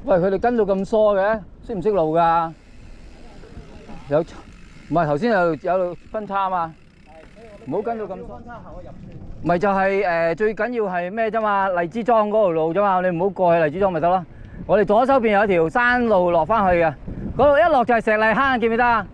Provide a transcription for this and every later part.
喂，佢哋跟到咁疏嘅，識唔識路㗎？有，唔係頭先有分叉嘛？唔好跟到咁疏。咪就係最緊要係咩啫嘛？荔枝莊嗰條路啫嘛，你唔好過去荔枝莊咪得咯。我哋左手邊有條山路落翻去嘅，嗰度一落就係石礫坑，記唔記得啊？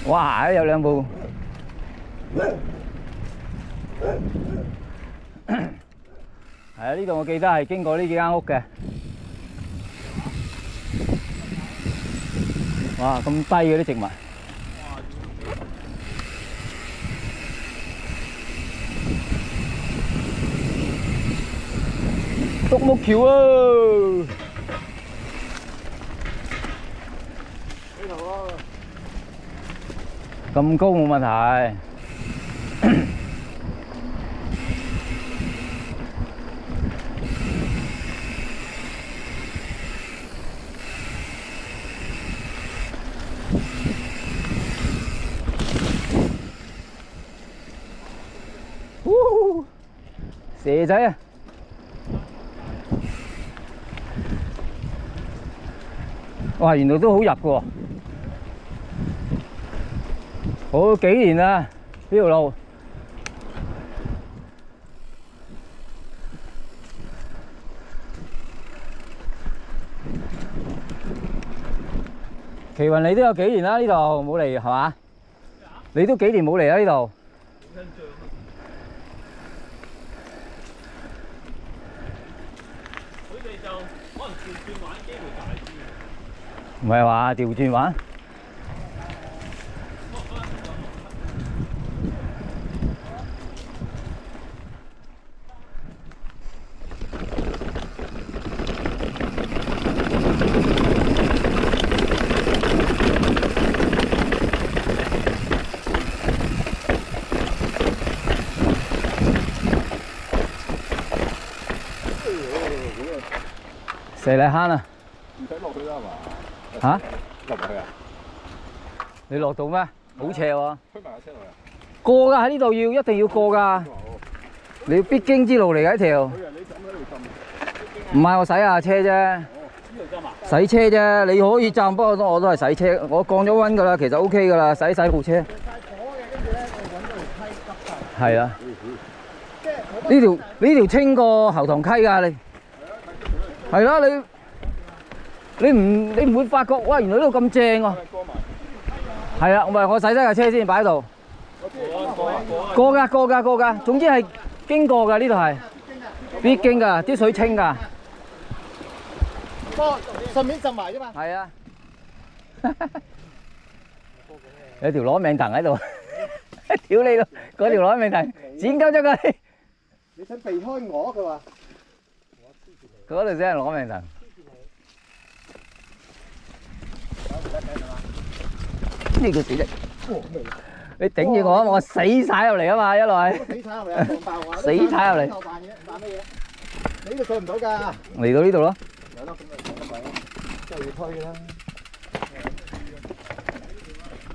哇！有兩部，係啊！呢度我記得係經過呢幾間屋嘅。哇！咁低嘅啲植物，獨木橋啊！咁高冇問題。蛇仔啊！哇，原來都好入嘅喎。好幾年啦，呢條路。奇雲，你都有幾年啦？呢度冇嚟係嘛？你都幾年冇嚟啦？呢度。佢哋就可能調轉玩機會大啲。唔係話調轉玩？蛇礫坑啊！唔使落去啦係嘛？嚇？落唔去啊？你落到咩？好斜喎！推埋架車落去啊！過㗎，喺呢度一定要過㗎。你要必經之路嚟㗎呢條。唔係我洗下車啫。洗車啫，你可以浸，不過我都係洗車。我降咗溫㗎啦，其實 OK 㗎啦，洗部車。係啊。呢條清過喉塘溪㗎你。係啦，你唔會發覺，哇！原來呢度咁正喎。係啊，我洗低架車先擺喺度。過㗎，總之係經過㗎，呢度係必經㗎，啲水清㗎。順便浸埋啫嘛。係啊。有條攞命藤喺度，屌你咯！嗰條攞命藤剪鳩咗佢。你想避開我？佢話。嗰度先係攞命藤。呢個死力，你頂住我死踩入嚟啊嘛，一來。死踩入嚟啊！撞爆我。死踩入嚟。扮嘢，扮乜嘢？你呢度上唔到㗎。嚟到呢度咯。有咯，咁咪上得咪咯，都係要推啦。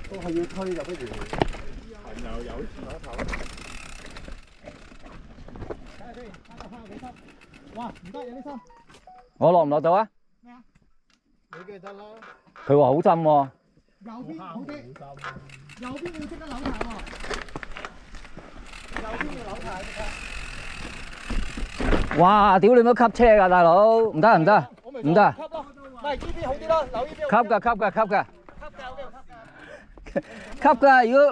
都係要推就不如行又有前頭頭。睇下先，翻幾深？哇！唔得，有啲深。我落唔落到啊？咩啊？你嘅得啦。佢話好深喎。右邊好啲，右邊要即刻扭軚喎，右邊要扭軚即刻。哇！屌你乜吸車㗎，大佬？唔得唔得唔得！吸咯，唔係呢邊好啲咯，扭呢邊。吸㗎吸㗎吸㗎吸㗎！如果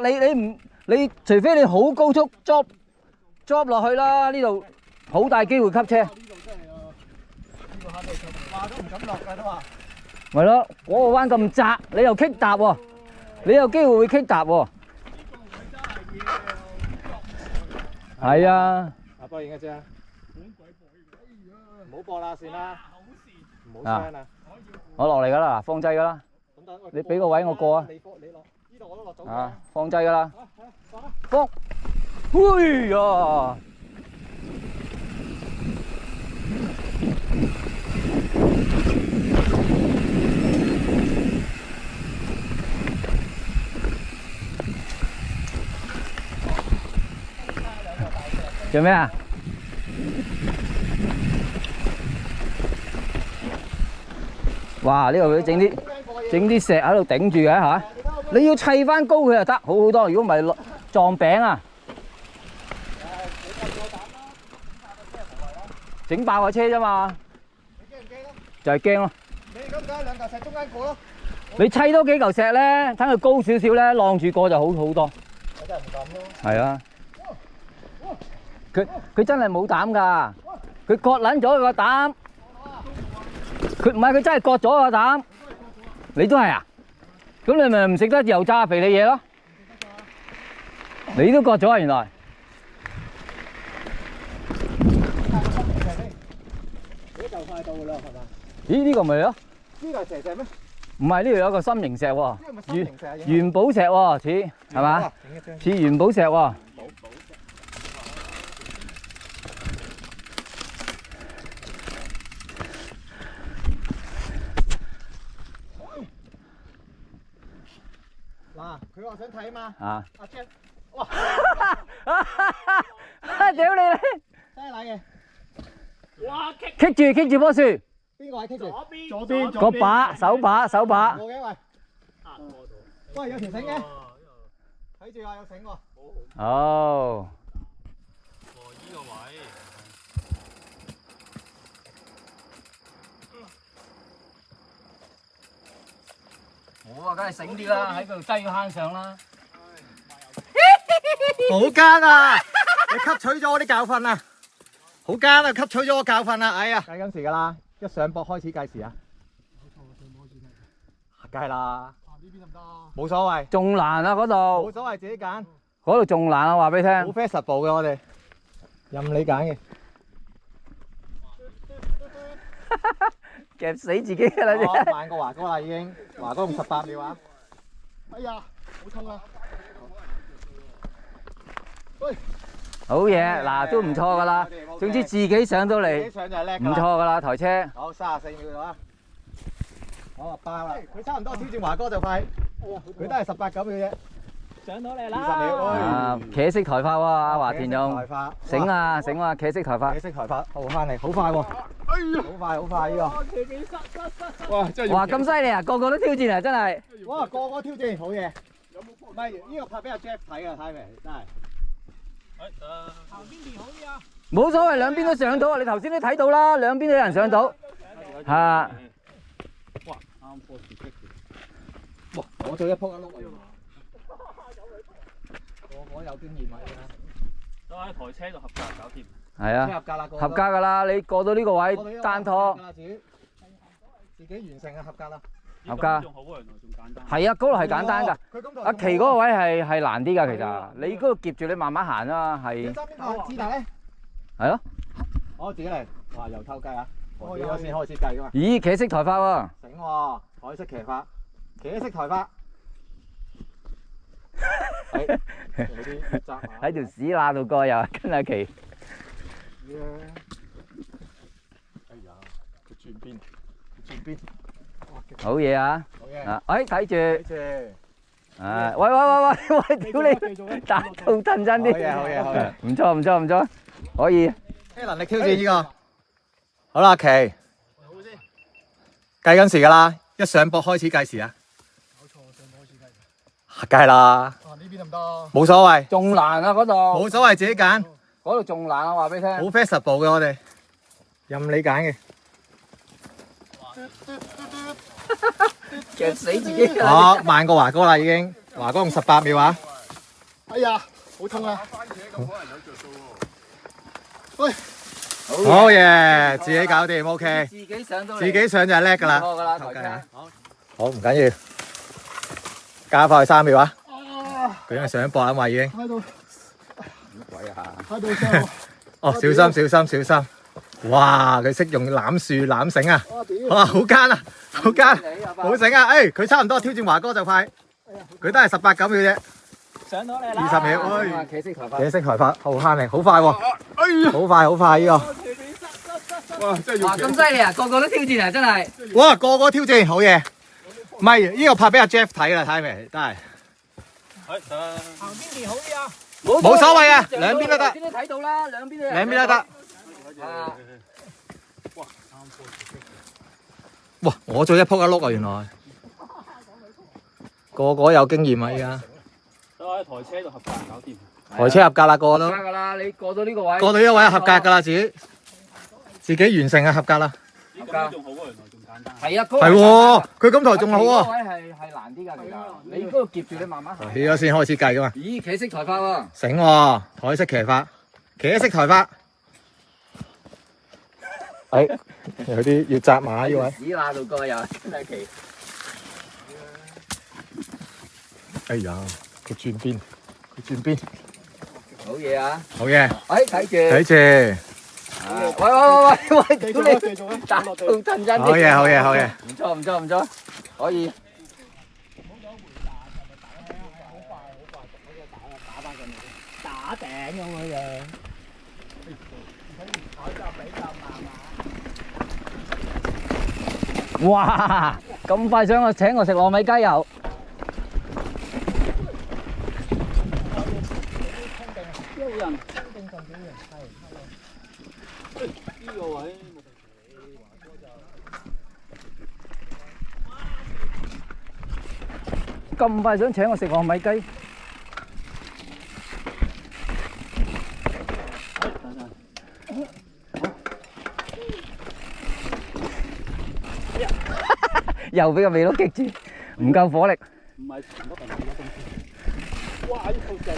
你除非你好高速 drop 落去啦，呢度好大機會吸車。呢度真係啊，呢個肯定吸，話都唔敢落㗎都話。咪咯，嗰個彎咁窄，你又棘踏喎，你有機會會棘踏喎。係啊。阿波影一張。唔好播啦，算啦。唔好聲啦。我落嚟㗎啦，放掣㗎啦。你俾個位我過啊。你落，呢度我都落咗。啊，放掣㗎啦。放。哎呀！做咩啊？哇！呢度佢整啲石喺度頂住嘅嚇，你要砌翻高佢就得，好好多。如果唔係撞餅啊！整爆個車啫嘛！你驚唔驚咯？就係驚咯。你咁解兩嚿石中間過咯。你砌多幾嚿石咧，等佢高少少咧，晾住過就好好多。我真係唔敢咯。係啊。佢真係冇膽㗎，佢割撚咗個膽。佢唔係佢真係割咗個膽。你都係啊？咁你咪唔食得油炸肥膩嘢咯？你都割咗啊？原來。呢就快到㗎啦，係嘛？咦？呢個咪咯？呢個係蛇石咩？唔係，呢度有個心形石喎，呢個咪心形石啊？元寶石喎，似係嘛？似元寶石喎。嗱，佢話想睇啊嘛。啊！阿 Jack，哇！屌你！真係嘅。哇！棘住棵樹。邊個位棘住？左邊。個把手把。過嘅喂。喂，有條繩嘅。睇住啊，有繩喎。哦。依個位。我啊，梗係醒啲啦，喺嗰度低個坑上啦。好奸啊！你吸取咗我啲教訓啊！好奸啊！吸取咗我教訓啊！哎呀，計緊時㗎啦，一上膊開始計時啊！梗係啦。呢邊得唔得啊？冇所謂。仲難啊嗰度。冇所謂，自己揀。嗰度仲難啊！話俾你聽。好 flexible 嘅我哋，任你揀嘅。夾死自己㗎啦！我慢過華哥啦已經，華哥用18秒啊！哎呀，好痛啊！喂，好嘢，嗱都唔錯㗎啦。總之自己上到嚟，自己上就係叻㗎啦。唔錯㗎啦台車。好，34秒到啊！好啊，爆啦！佢差唔多挑戰華哥就快，佢都係18、9秒啫。上到嚟啦！20秒。啊，茄式抬發喎，阿華田用。抬發。醒啊醒啊，茄式抬發。茄式抬發，好翻嚟，好快喎！好快呢個。哇！真係。哇咁犀利啊！個個都挑戰啊，真係。哇！個個挑戰，好嘢。唔係呢個拍俾阿 Jeff 睇㗎，睇未？真係。行邊邊好啲啊？冇所謂，兩邊都上到啊！你頭先都睇到啦，兩邊都有人上到。嚇！哇！啱波士激住。哇！我做一鋪一碌啊！我有經驗啊！都喺台車度合格搞掂。係啊，合格啦，合格㗎啦！你過到呢個位單拖，自己完成啊，合格啦。合格。仲好喎，原來仲簡單。係啊，嗰度係簡單㗎。阿琪嗰個位係難啲㗎，其實。你嗰度夾住你慢慢行啊，係。邊台知但咧？係咯。我自己嚟。哇！由偷計啊！我而家先開始計㗎嘛。咦，茄式抬發喎。醒喎，台式騎法，茄式抬法。喺條屎罅度過又跟阿琪。哎呀，佢轉邊，轉邊。好嘢啊！好嘢。啊，哎睇住。睇住。啊，喂，屌你，打到褪真啲。好嘢，好嘢。唔錯，可以。咩能力挑戰呢個？好啦，琪。計緊時㗎啦，一上膊開始計時啊。梗係啦，呢邊得唔得？冇所謂，仲難啊嗰度，冇所謂，自己揀，嗰度仲難啊！話俾你聽。好 flexible 嘅我哋，任你揀嘅。夾死自己。哦，慢過華哥啦已經，華哥用18秒啊！哎呀，好痛啊！好嘢，自己搞掂 ，OK。自己上到嚟。自己上就係叻㗎啦。錯㗎啦，台車。好唔緊要，加快3秒啊！佢因為上膊啊嘛已經。喺度，鬼啊！喺度上。哦，小心小心小心！哇，佢識用攬樹攬繩啊！哇，好奸啊，好奸，好醒啊！誒，佢差唔多挑戰華哥就快，佢都係18、9秒啫。上到嚟啦！20秒，企式抬法。企式抬法，好慳力，好快喎！好快好快呢個。哇！真係哇！咁犀利啊！個個都挑戰啊！真係。哇！個個挑戰，好嘢。唔係呢個拍俾阿 Jeff 睇啦，睇未？都係。行邊邊好啲啊？冇所謂啊，兩邊都得。兩邊都睇到啦，兩邊都。兩邊都得。啊！哇！我做一仆一碌啊，原來。個個有經驗啊，依家。都喺台車度合格搞掂。台車合格啦，個個都。合格㗎啦！你過到呢個位。過到呢個位合格㗎啦，自己完成啊，合格啦。咦，咁樣仲好喎，原來仲簡單。係啊，係喎，佢今台仲好喎。嗰位係難啲㗎，其實。你嗰度夾住你慢慢行。起咗先開始計㗎嘛。咦，企式抬法喎。醒喎，台式騎法，騎式抬法。有啲要紮馬呢位。屎罅度過又真係奇。哎呀，佢轉邊，好嘢啊！好嘢，哎，睇住。睇住，喂，繼屌你！續啊繼續啊！打到震震啲。好嘢，唔錯，可以。打頂咁樣樣。哇！咁快想請我食糯米雞油？有人。呢個位。咁快想請我食糯米雞？又俾個味佬激住，唔夠火力。唔係全部人都咁。哇！呢套正。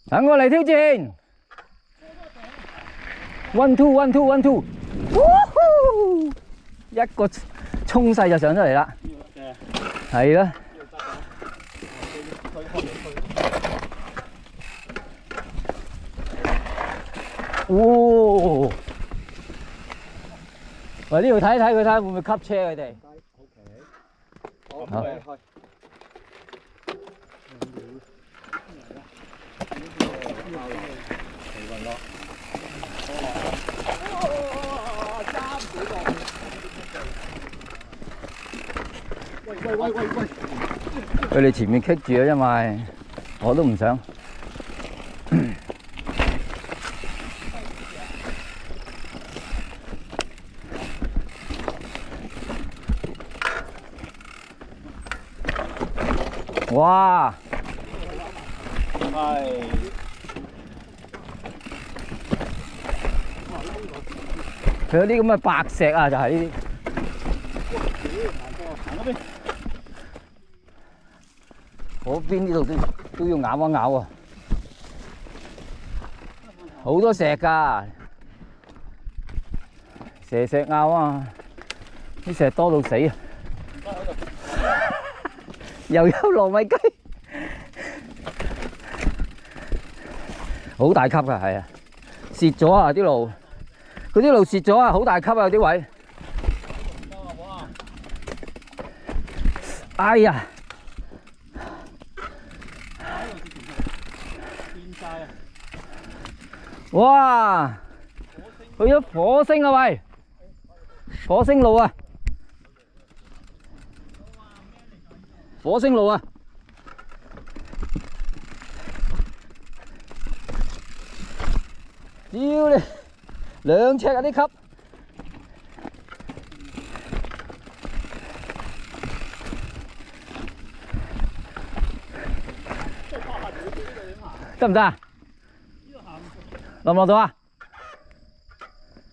等我嚟挑戰 ！1 2 1 2 1 2， 一個衝勢就上咗嚟啦，係啦。哇！喂，呢度睇睇佢睇會唔會吸車佢哋？好。佢哋前面棘住啊，因為我都唔想。哇！係。佢有啲咁嘅白石啊，就係呢啲。嗰邊呢度都要咬一咬啊！好多石㗎，石咬啊！啲石多到死啊！又有糯米雞，好大級㗎，係啊！蝕咗啊啲路，嗰啲路蝕咗啊，好大級啊，有啲位。哎呀！哇！去咗火星啊喂！火星路啊！火星路啊！屌你，2尺啊啲級！得唔得啊？落唔落到啊？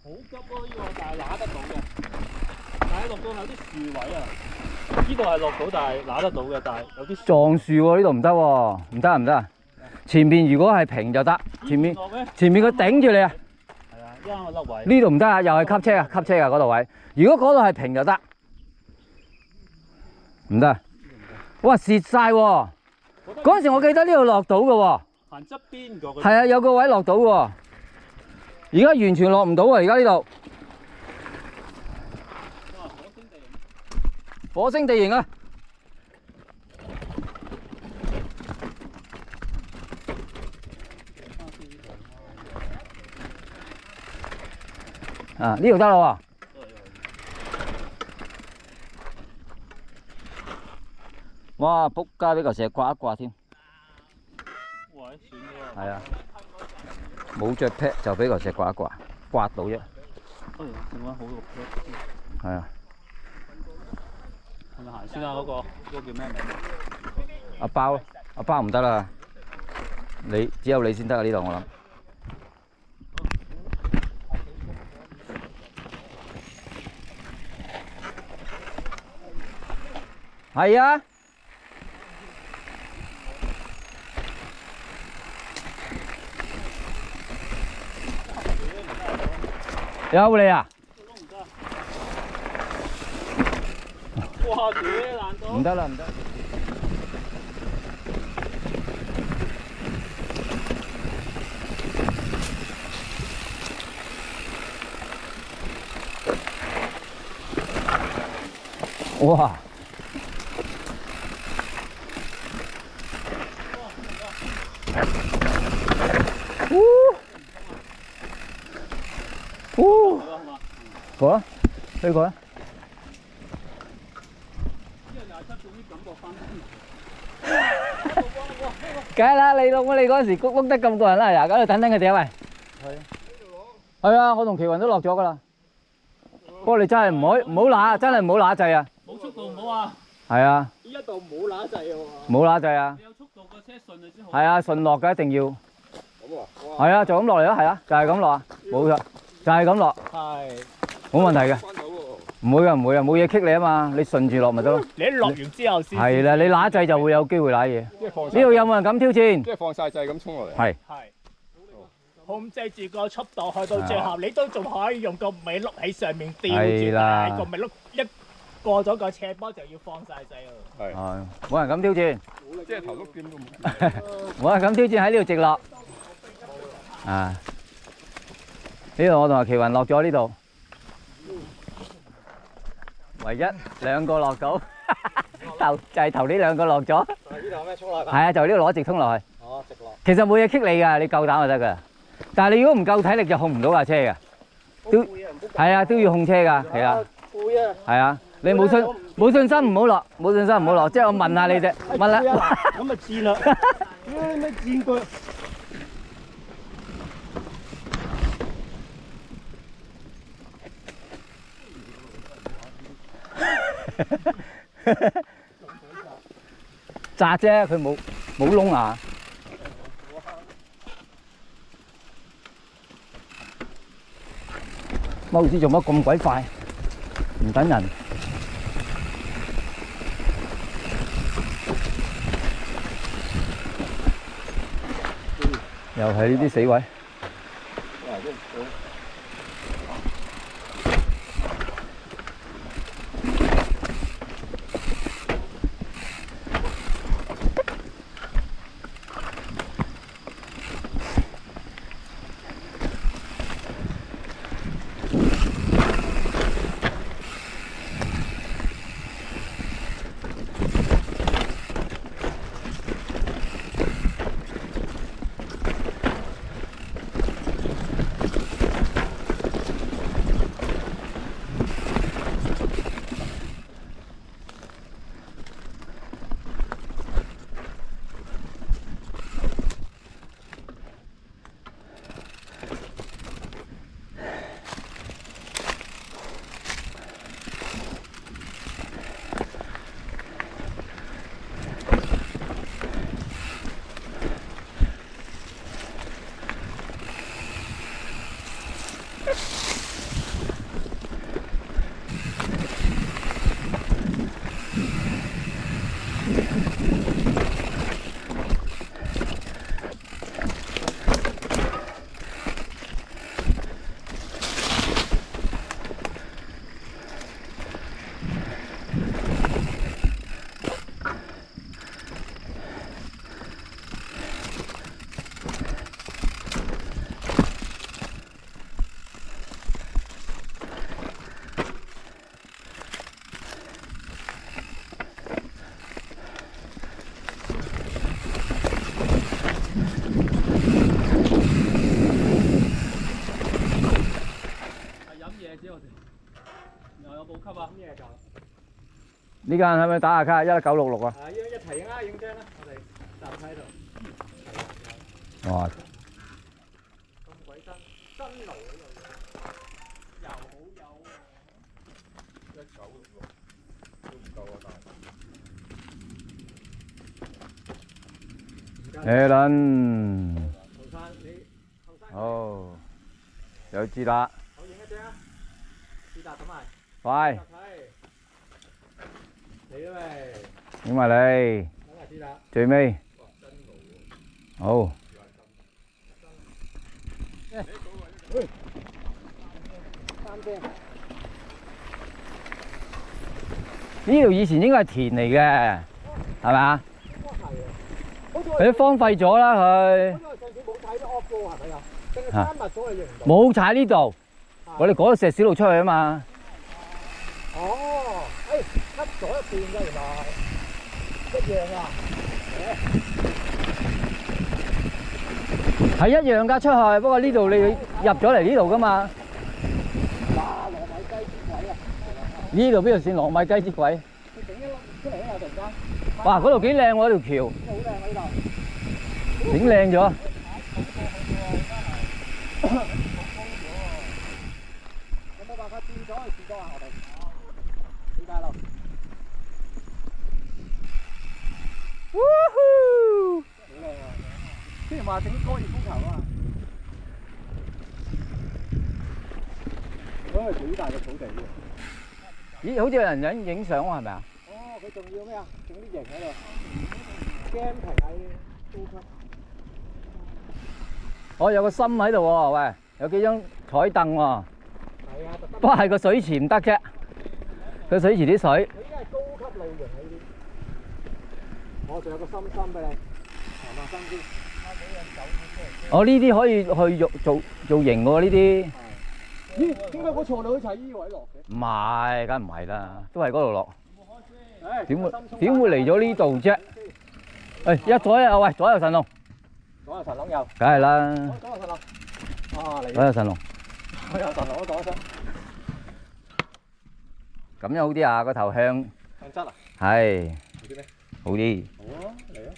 好急咯！呢個但係揦得到嘅，但係落到有啲樹位啊。呢度係落到，但係揦得到嘅，但係有啲撞樹喎，呢度唔得喎，唔得唔得。前面如果係平就得，前面佢頂住你啊。係啊，因為我甩位。呢度唔得啊，又係吸車啊，吸車啊嗰度位。如果嗰度係平就得，唔得。哇，蝕晒喎！嗰陣時我記得呢度落到嘅喎。行側邊嗰個。係啊，有個位落到喎。而家完全落唔到啊！而家呢度。火星地形啊！啊，呢度得啦喎！哇，仆街俾嚿石刮一刮添。哇，算喎。係啊，冇着 pad 就俾嚿石刮一刮，刮到啫。哎呀，點解好肉嘅？係啊。係咪行先啊？嗰個叫咩名？阿包，阿包唔得啦，你只有你先得啊！呢度我諗。係啊。有你啊！哇！屌，難到！唔得啦，唔得。哇！過啦，飛過啦。梗係啦，你老母你嗰陣時碌得咁過人啦，又喺度等等佢哋啊喂。係啊，我同奇雲都落咗噶啦。不過你真係唔好揦，真係唔好揦掣啊！冇速度唔好啊！係啊。呢一度冇揦掣喎。冇揦掣啊！你有速度個車順你先好。係啊，順落嘅一定要。咁啊！係啊，就咁落嚟咯，係啊，就係咁落啊，冇錯，就係咁落。係。冇問題嘅。唔會啊，唔會啊，冇嘢棘你啊嘛，你順住落咪得咯。你一落完之後先。係啦，你揦掣就會有機會揦嘢。呢度有冇人敢挑戰？即係放晒掣咁衝落嚟。係。控制住個速度，去到最後你都仲可以用個尾碌喺上面吊住，係啦但係個尾碌一過咗個斜坡就要放晒掣咯。係。冇人敢挑戰。即係頭碌點都冇。冇人敢挑戰喺呢度直落。啊！呢度我同阿奇雲落咗呢度，唯一兩個落到，就係頭呢兩個落咗。呢度有咩衝落㗎？係啊，就呢度攞直通落去。哦，直落。其實冇嘢棘你㗎，你夠膽就得㗎。但係你如果唔夠體力就控唔到架車㗎。都係啊，都要控車㗎，係啊。攰啊！係啊，你冇信心唔好落，冇信心唔好落。即係我問下你啫，問啦。咁咪賤啦！屌你咩賤腳！扎啫，佢冇窿啊！踎住做乜咁鬼快？唔等人。又係呢啲死位。啊？咩就呢間係咪打下卡11966啊？一齊啊，影張啦，我哋集喺度。哇！咁鬼新，新路呢度又好有1966都唔夠啊，但係。Alan，後生你後生。好，有支啦，好影一張啊！試達咁埋。快，嚟啦喂！影埋你，等下試達。最尾，好。三聲。呢度以前應該係田嚟嘅，係咪啊？佢都荒廢咗啦，佢。因為上次冇睇到 off 係咪啊？定係三密咗佢認唔到？冇踩呢度，我哋嗰個石屎路出去啊嘛。哦，cut 咗一段㗎原來，一樣啊。係一樣㗎出去，不過呢度你入咗嚟呢度㗎嘛。哇！糯米雞之鬼啊！呢度邊度算糯米雞之鬼？佢整一粒出嚟啊！突然間。哇！嗰度幾靚喎條橋，好靚啊呢度。整靚咗。有冇辦法轉咗去士多啊？我哋點解咯？好靚啊！之前話整高爾夫球啊嘛。嗰個幾大嘅草地喎。咦，好似有人影相喎，係咪啊？哦，佢仲要咩啊？整啲型喺度。camping喺高級。哦，有個心喺度喎，喂，有幾張台凳喎。係啊，特登。不過係個水池唔得啫，個水池啲水。佢依家係高級露營啊！呢啲。我仲有個心俾你，行下心先。哦，呢啲可以去做營喎，呢啲。咦？點解嗰錯路好似喺依位落嘅？唔係，梗唔係啦，都係嗰度落。誒，點會嚟咗呢度啫？誒，左右喂，左右神龍。左右神龍有。梗係啦，左右神龍。啊，嚟。左右神龍。左右神龍，我講一聲。咁樣好啲啊，個頭向。向側啊？係。好啲咩？好啲。好啊，嚟啊！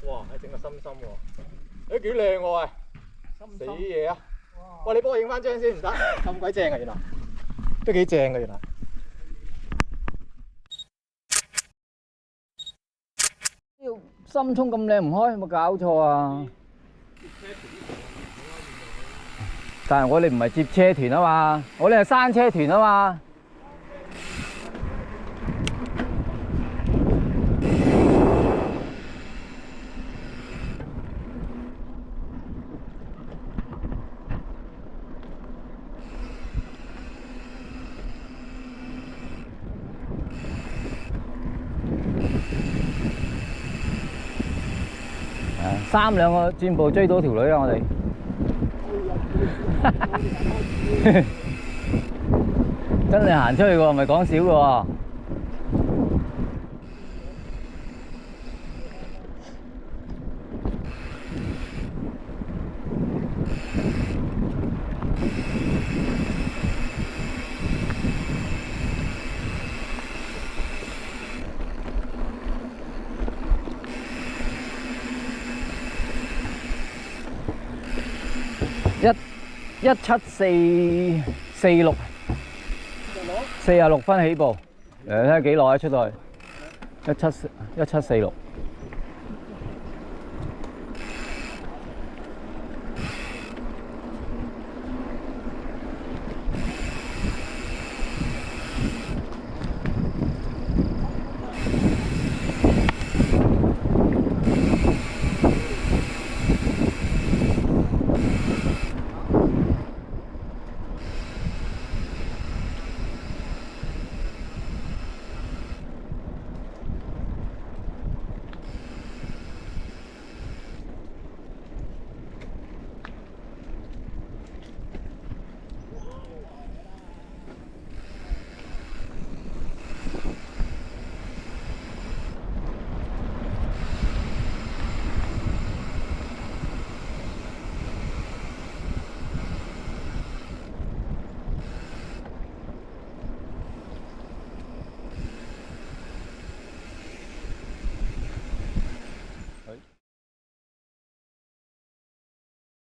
哇！整個心心喎，誒幾靚喎喂！死嘢啊！喂，你幫我影翻張先唔得？咁鬼正啊原來，都幾正嘅原來。心衝咁靚唔開，有冇搞錯啊？但係我哋唔係接車團啊嘛，我哋係山車團啊嘛。3兩個轉步追到條女啊！我哋真係行出去喎，唔係講笑嘅喎。17446 46分起步，睇下幾耐出到去。1746。